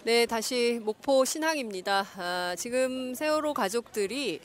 네, 다시 목포 신항입니다. 지금 세월호 가족들이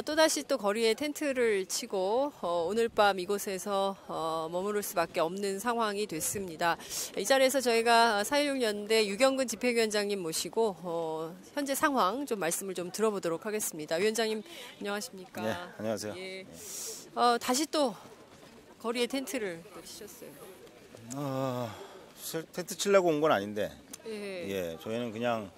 또다시 또 거리에 텐트를 치고 오늘 밤 이곳에서 머무를 수밖에 없는 상황이 됐습니다. 이 자리에서 저희가 4.16연대 유경근 집행위원장님 모시고 현재 상황 좀 말씀을 좀 들어보도록 하겠습니다. 위원장님 안녕하십니까? 네, 안녕하세요. 예. 다시 또 거리에 텐트를 치셨어요. 텐트 치려고 온 건 아닌데, 예. 저희는 그냥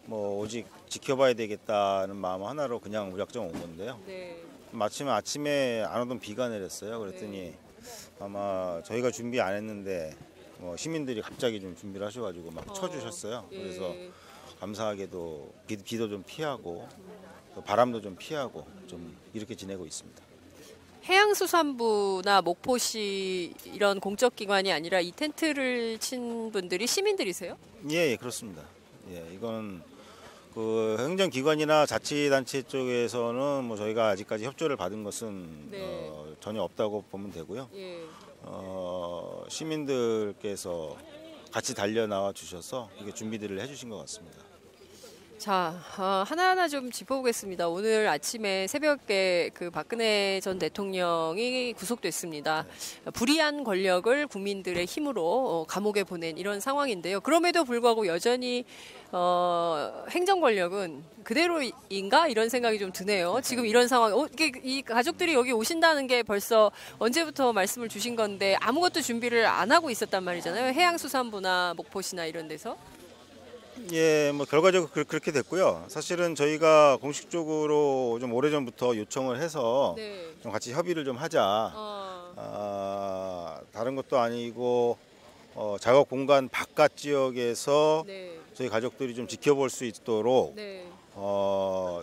뭐 오직 지켜봐야 되겠다는 마음 하나로 그냥 무작정 온 건데요. 네. 마침 아침에 안 오던 비가 내렸어요. 그랬더니 아마 저희가 준비 안 했는데 뭐 시민들이 갑자기 좀 준비를 하셔가지고 막 쳐주셨어요. 그래서 감사하게도 비도 좀 피하고 또 바람도 좀 피하고 좀 이렇게 지내고 있습니다. 해양수산부나 목포시 이런 공적기관이 아니라 이 텐트를 친 분들이 시민들이세요? 예, 그렇습니다. 이건 그 행정기관이나 자치단체 쪽에서는 뭐 저희가 아직까지 협조를 받은 것은 전혀 없다고 보면 되고요. 예. 시민들께서 같이 달려 나와 주셔서 이게 준비들을 해주신 것 같습니다. 자, 하나하나 좀 짚어보겠습니다. 오늘 아침에 새벽에 그 박근혜 전 대통령이 구속됐습니다. 불의한 권력을 국민들의 힘으로 감옥에 보낸 이런 상황인데요. 그럼에도 불구하고 여전히 행정 권력은 그대로인가 이런 생각이 좀 드네요. 지금 이런 상황, 이 가족들이 여기 오신다는 게 벌써 언제부터 말씀을 주신 건데 아무것도 준비를 안 하고 있었단 말이잖아요. 해양수산부나 목포시나 이런 데서. 예, 뭐 결과적으로 그렇게 됐고요. 사실은 저희가 공식적으로 좀 오래전부터 요청을 해서 좀 같이 협의를 좀 하자. 다른 것도 아니고 작업 공간 바깥 지역에서 저희 가족들이 좀 지켜볼 수 있도록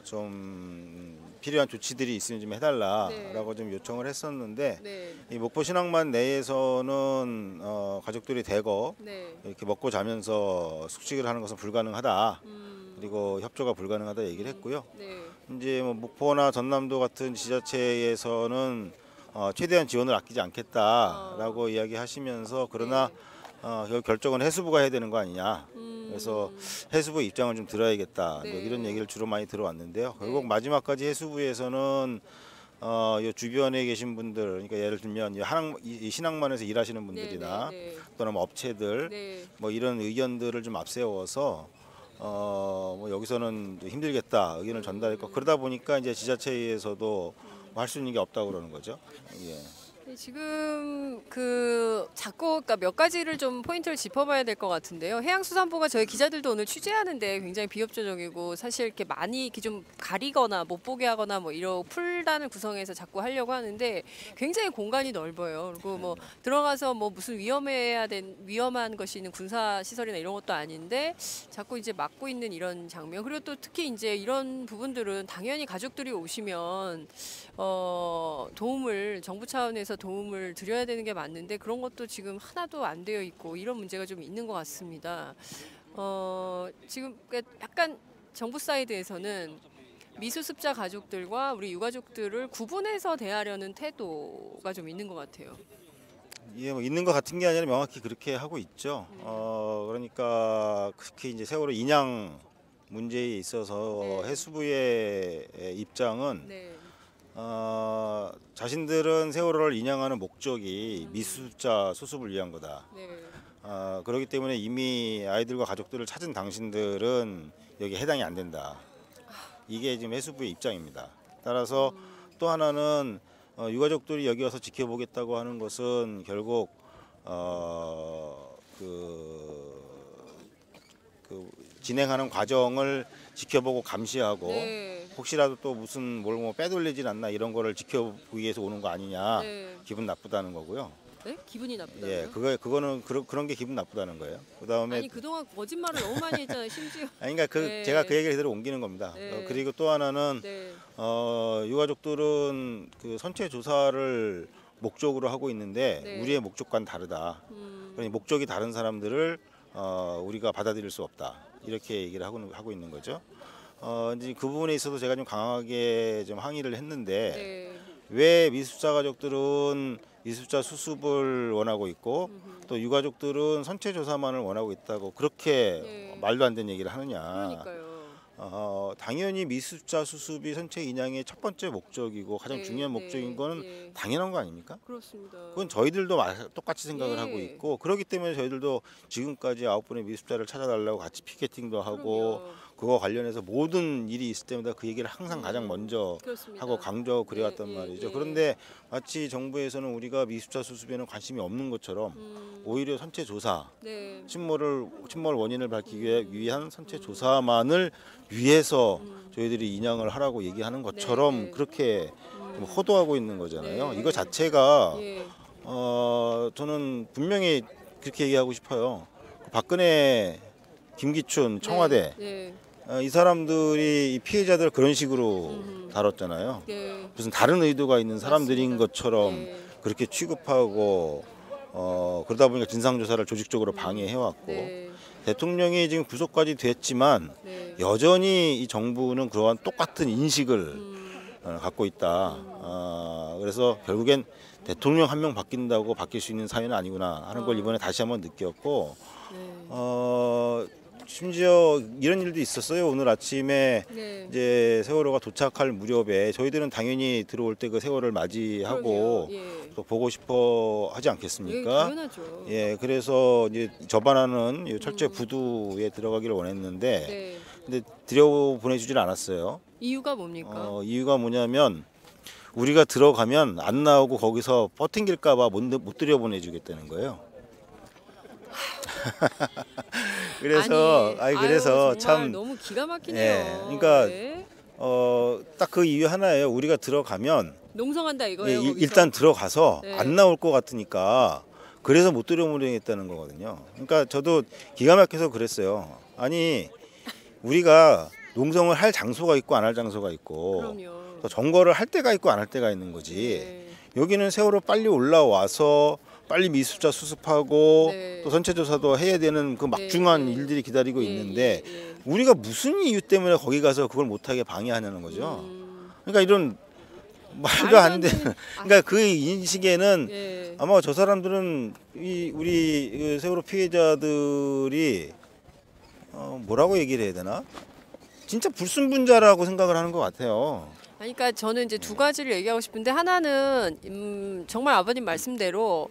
좀 필요한 조치들이 있으면 좀 해달라라고 좀 요청을 했었는데 이 목포 신항만 내에서는 가족들이 대거 이렇게 먹고 자면서 숙식을 하는 것은 불가능하다. 그리고 협조가 불가능하다 얘기를 했고요. 이제 뭐 목포나 전남도 같은 지자체에서는 최대한 지원을 아끼지 않겠다라고 이야기하시면서 그러나 결정은 해수부가 해야 되는 거 아니냐. 그래서 해수부 입장을 좀 들어야겠다. 뭐 이런 얘기를 주로 많이 들어왔는데요. 결국 마지막까지 해수부에서는 이 주변에 계신 분들, 그러니까 예를 들면 이 신항만에서 일하시는 분들이나 또는 뭐 업체들, 뭐 이런 의견들을 좀 앞세워서 뭐 여기서는 힘들겠다 의견을 전달했고 그러다 보니까 이제 지자체에서도 할 수 있는 게 없다고 그러는 거죠. 지금 그러니까 몇 가지를 좀 포인트를 짚어봐야 될 것 같은데요. 해양수산부가 저희 기자들도 오늘 취재하는데 굉장히 비협조적이고 사실 이렇게 많이 이렇게 좀 가리거나 못 보게 하거나 뭐 이런 풀단을 구성해서 자꾸 하려고 하는데 굉장히 공간이 넓어요. 그리고 뭐 들어가서 뭐 무슨 위험한 것이 있는 군사 시설이나 이런 것도 아닌데 자꾸 이제 막고 있는 이런 장면. 그리고 또 특히 이제 이런 부분들은 당연히 가족들이 오시면 정부 차원에서 도움을 드려야 되는 게 맞는데 그런 것도 지금 하나도 안 되어 있고 이런 문제가 좀 있는 것 같습니다. 지금 약간 정부 사이드에서는 미수습자 가족들과 우리 유가족들을 구분해서 대하려는 태도가 좀 있는 것 같아요. 예, 뭐 있는 것 같은 게 아니라 명확히 그렇게 하고 있죠. 그러니까 특히 이제 세월호 인양 문제에 있어서 해수부의 입장은 자신들은 세월호를 인양하는 목적이 미수습자 수습을 위한 거다. 그렇기 때문에 이미 아이들과 가족들을 찾은 당신들은 여기 해당이 안 된다. 이게 지금 해수부의 입장입니다. 따라서 또 하나는 유가족들이 여기 와서 지켜보겠다고 하는 것은 결국 진행하는 과정을 지켜보고 감시하고 혹시라도 또 무슨 뭘 뭐 빼돌리진 않나 이런 거를 지켜보기 위해서 오는 거 아니냐. 기분 나쁘다는 거고요. 네? 기분이 나쁘다고요? 예, 그거는 그런 게 기분 나쁘다는 거예요. 그다음에 아니 그동안 거짓말을 너무 많이 했잖아요. 심지어. 아니 그러니까 제가 그 얘기를 그대로 옮기는 겁니다. 그리고 또 하나는 유가족들은 그 선체 조사를 목적으로 하고 있는데 우리의 목적과는 다르다. 그러니 목적이 다른 사람들을 우리가 받아들일 수 없다. 이렇게 얘기를 하고 있는 거죠. 이제 그 부분에 있어서 제가 좀 강하게 좀 항의를 했는데 왜 미수습자 가족들은 미수습자 수습을 원하고 있고 또 유가족들은 선체 조사만을 원하고 있다고 그렇게 말도 안 되는 얘기를 하느냐. 그러니까요. 당연히 미수자 수습이 선체 인양의 첫 번째 목적이고 가장 중요한 목적인 거는 당연한 거 아닙니까? 그렇습니다. 그건 저희들도 똑같이 생각을 하고 있고 그렇기 때문에 저희들도 지금까지 9분의 미수자를 찾아달라고 같이 피켓팅도 하고 그거 관련해서 모든 일이 있을 때마다 그 얘기를 항상 가장 먼저 그렇습니다. 하고 강조하고 그래왔단 말이죠. 그런데 마치 정부에서는 우리가 미수자 수습에는 관심이 없는 것처럼 오히려 선체 조사, 침몰 원인을 밝히기 위한 선체 조사만을 위해서 저희들이 인양을 하라고 얘기하는 것처럼 그렇게 호도하고 있는 거잖아요. 이거 자체가 저는 분명히 그렇게 얘기하고 싶어요. 박근혜, 김기춘, 청와대 이 사람들이 이 피해자들 그런 식으로 다뤘잖아요. 무슨 다른 의도가 있는 사람들인 것처럼 그렇게 취급하고 그러다 보니까 진상조사를 조직적으로 방해해왔고 대통령이 지금 구속까지 됐지만 여전히 이 정부는 그러한 똑같은 인식을 갖고 있다. 그래서 결국엔 대통령 한 명 바뀐다고 바뀔 수 있는 사회는 아니구나 하는 걸 이번에 다시 한번 느꼈고 심지어 이런 일도 있었어요. 오늘 아침에 이제 세월호가 도착할 무렵에 저희들은 당연히 들어올 때 그 세월을 맞이하고 또 보고 싶어 하지 않겠습니까? 당연하죠. 그래서 이제 접안하는 이 철제 부두에 들어가기를 원했는데 근데 들여 보내주질 않았어요. 이유가 뭡니까? 이유가 뭐냐면 우리가 들어가면 안 나오고 거기서 버팅길까봐 못 들여보내주겠다는 거예요. 그래서 그래서 참 너무 기가 막히네요. 그러니까 딱 그 이유 하나예요. 우리가 들어가면 농성한다 이거예요. 일단 들어가서 안 나올 것 같으니까 그래서 못 들여보내겠다는 거거든요. 그러니까 저도 기가 막혀서 그랬어요. 아니 우리가 농성을 할 장소가 있고 안 할 장소가 있고 또 점거를 할 때가 있고 안 할 때가 있는 거지. 여기는 세월호 빨리 올라와서 빨리 미수자 수습하고 또 선체 조사도 해야 되는 그 막중한 일들이 기다리고 있는데 우리가 무슨 이유 때문에 거기 가서 그걸 못하게 방해하냐는 거죠. 그러니까 이런 말도 안 되는 그러니까 그 인식에는 아마 저 사람들은 우리 그 세월호 피해자들이 뭐라고 얘기를 해야 되나? 진짜 불순분자라고 생각을 하는 것 같아요. 그러니까 저는 이제 두 가지를 얘기하고 싶은데 하나는 정말 아버님 말씀대로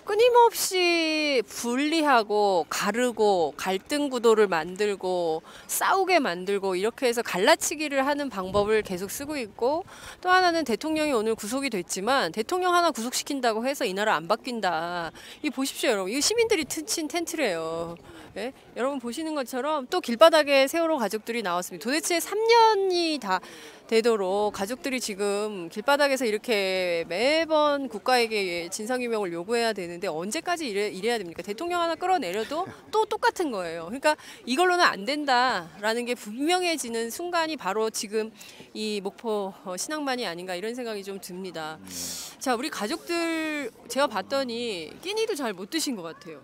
끊임없이 분리하고 가르고 갈등 구도를 만들고 싸우게 만들고 이렇게 해서 갈라치기를 하는 방법을 계속 쓰고 있고 또 하나는 대통령이 오늘 구속이 됐지만 대통령 하나 구속시킨다고 해서 이 나라 안 바뀐다. 이 보십시오 여러분. 이거 시민들이 친 텐트래요. 네? 여러분 보시는 것처럼 또 길바닥에 세월호 가족들이 나왔습니다. 도대체 3년이 다 되도록 가족들이 지금 길바닥에서 이렇게 매번 국가에게 진상규명을 요구해야 되는데 언제까지 이래야 됩니까? 대통령 하나 끌어내려도 또 똑같은 거예요. 그러니까 이걸로는 안 된다라는 게 분명해지는 순간이 바로 지금 이 목포 신항만이 아닌가 이런 생각이 좀 듭니다. 자, 우리 가족들 제가 봤더니 끼니도 잘 못 드신 것 같아요.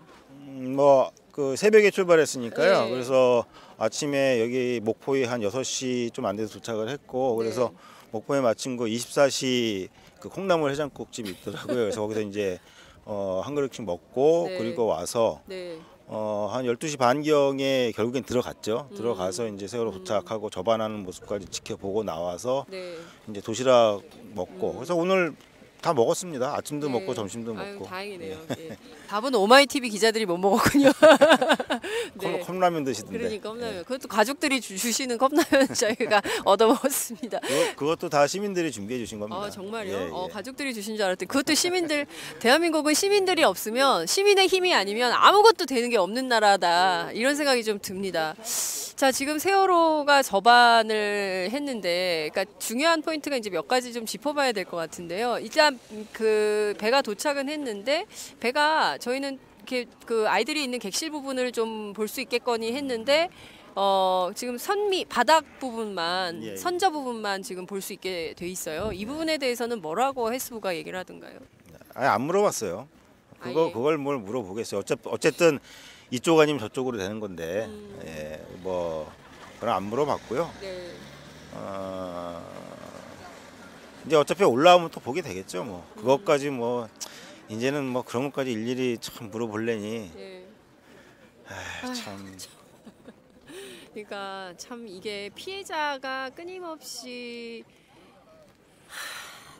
그 새벽에 출발했으니까요. 그래서 아침에 여기 목포에 한 6시 좀 안 돼서 도착을 했고 그래서 목포에 마침 그 24시 그 콩나물 해장국집이 있더라고요. 그래서 거기서 이제 한 그릇씩 먹고 그리고 와서 한 12시 반경에 결국엔 들어갔죠. 들어가서 이제 세월호 도착하고 접안하는 모습까지 지켜보고 나와서 이제 도시락 먹고 그래서 오늘 다 먹었습니다. 아침도 먹고 점심도 먹고. 다행이네요. 밥은 오마이TV 기자들이 못 먹었군요. 컵라면 드시던데. 그러니까 컵라면. 그것도 가족들이 주시는 컵라면 저희가 얻어먹었습니다. 그것도 다 시민들이 준비해 주신 겁니다. 정말요? 가족들이 주신 줄 알았더니 그것도 시민들. 대한민국은 시민들이 없으면 시민의 힘이 아니면 아무것도 되는 게 없는 나라다. 이런 생각이 좀 듭니다. 자, 지금 세월호가 접안을 했는데, 그러니까 중요한 포인트가 이제 몇 가지 좀 짚어봐야 될 것 같은데요. 일단 그 배가 도착은 했는데 배가 저희는 이렇게 그 아이들이 있는 객실 부분을 좀 볼 수 있겠거니 했는데 지금 바닥 부분만 선저 부분만 지금 볼 수 있게 돼 있어요. 이 부분에 대해서는 뭐라고 해수부가 얘기를 하던가요? 안 물어봤어요. 그걸 뭘 물어보겠어요. 어쨌든 이쪽 아니면 저쪽으로 되는 건데 그럼 안 물어봤고요. 이제 어차피 올라오면 또 보게 되겠죠. 그것까지 이제는 그런 것까지 일일이 참 물어볼래니 참. 그러니까 참 이게 피해자가 끊임없이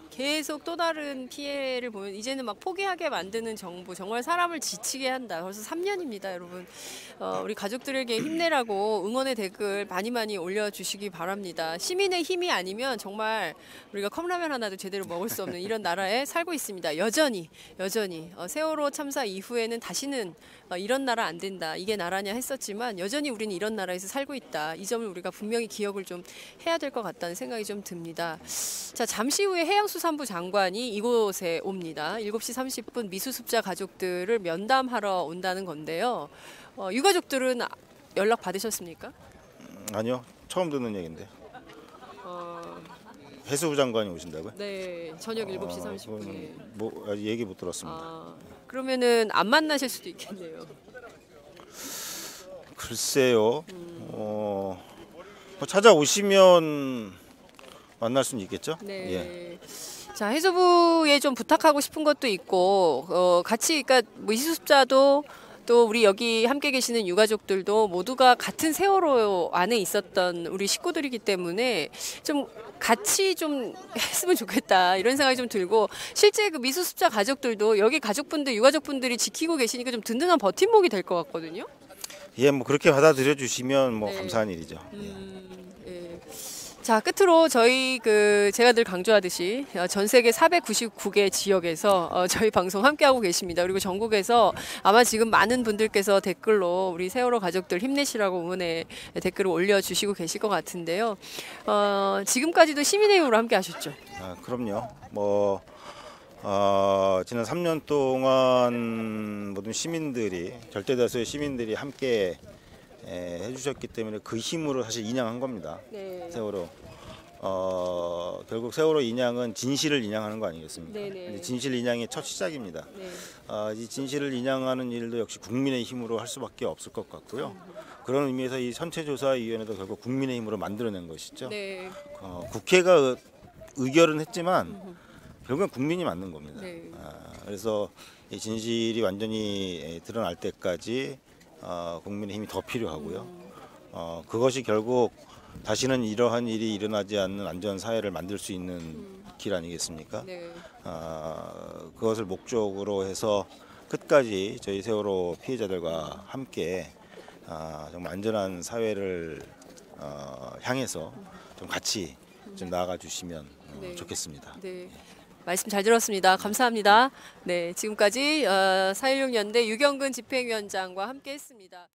계속 또 다른 피해를 보면 이제는 막 포기하게 만드는 정부, 정말 사람을 지치게 한다. 벌써 3년입니다, 여러분. 우리 가족들에게 힘내라고 응원의 댓글 많이 많이 올려주시기 바랍니다. 시민의 힘이 아니면 정말 우리가 컵라면 하나도 제대로 먹을 수 없는 이런 나라에 살고 있습니다. 여전히 세월호 참사 이후에는 다시는 이런 나라 안 된다, 이게 나라냐 했었지만 여전히 우리는 이런 나라에서 살고 있다. 이 점을 우리가 분명히 기억을 좀 해야 될 것 같다는 생각이 좀 듭니다. 자, 잠시 후에 해양수산부 장관이 이곳에 옵니다. 7시 30분 미수습자 가족들을 면담하러 온다는 건데요. 유가족들은 연락 받으셨습니까? 아니요, 처음 듣는 얘기인데. 해수부 장관이 오신다고요? 네, 저녁 7시 30분에. 뭐 아직 얘기 못 들었습니다. 그러면은 안 만나실 수도 있겠네요. 글쎄요. 뭐 찾아오시면 만날 수는 있겠죠? 네. 예. 자, 해수부에 좀 부탁하고 싶은 것도 있고, 같이, 그러니까 미수습자도 또 우리 여기 함께 계시는 유가족들도 모두가 같은 세월호 안에 있었던 우리 식구들이기 때문에 좀 같이 좀 했으면 좋겠다 이런 생각이 좀 들고, 실제 그 미수습자 가족들도 여기 가족분들, 유가족분들이 지키고 계시니까 좀 든든한 버팀목이 될 것 같거든요. 예, 뭐 그렇게 받아들여 주시면 뭐 네. 감사한 일이죠. 예. 자, 끝으로 저희 제가 늘 강조하듯이 전 세계 499개 지역에서 저희 방송 함께하고 계십니다. 그리고 전국에서 아마 지금 많은 분들께서 댓글로 우리 세월호 가족들 힘내시라고 응원의 댓글을 올려주시고 계실 것 같은데요. 지금까지도 시민의 힘으로 함께 하셨죠? 그럼요. 뭐 지난 3년 동안 모든 시민들이, 절대 다수의 시민들이 함께 해주셨기 때문에 그 힘으로 사실 인양한 겁니다. 네. 세월호. 결국 세월호 인양은 진실을 인양하는 거 아니겠습니까? 네네. 진실 인양의 첫 시작입니다. 네. 이 진실을 인양하는 일도 역시 국민의 힘으로 할 수밖에 없을 것 같고요. 그런 의미에서 이 선체조사위원회도 결국 국민의 힘으로 만들어낸 것이죠. 네. 국회가 의결은 했지만 결국은 국민이 만든 겁니다. 네. 그래서 이 진실이 완전히 드러날 때까지 국민의 힘이 더 필요하고요. 그것이 결국 다시는 이러한 일이 일어나지 않는 안전 사회를 만들 수 있는 길 아니겠습니까? 네. 그것을 목적으로 해서 끝까지 저희 세월호 피해자들과 함께 정말 안전한 사회를 향해서 좀 같이 좀 나아가 주시면 네. 좋겠습니다. 네. 말씀 잘 들었습니다. 감사합니다. 네, 지금까지 4.16 연대 유경근 집행위원장과 함께했습니다.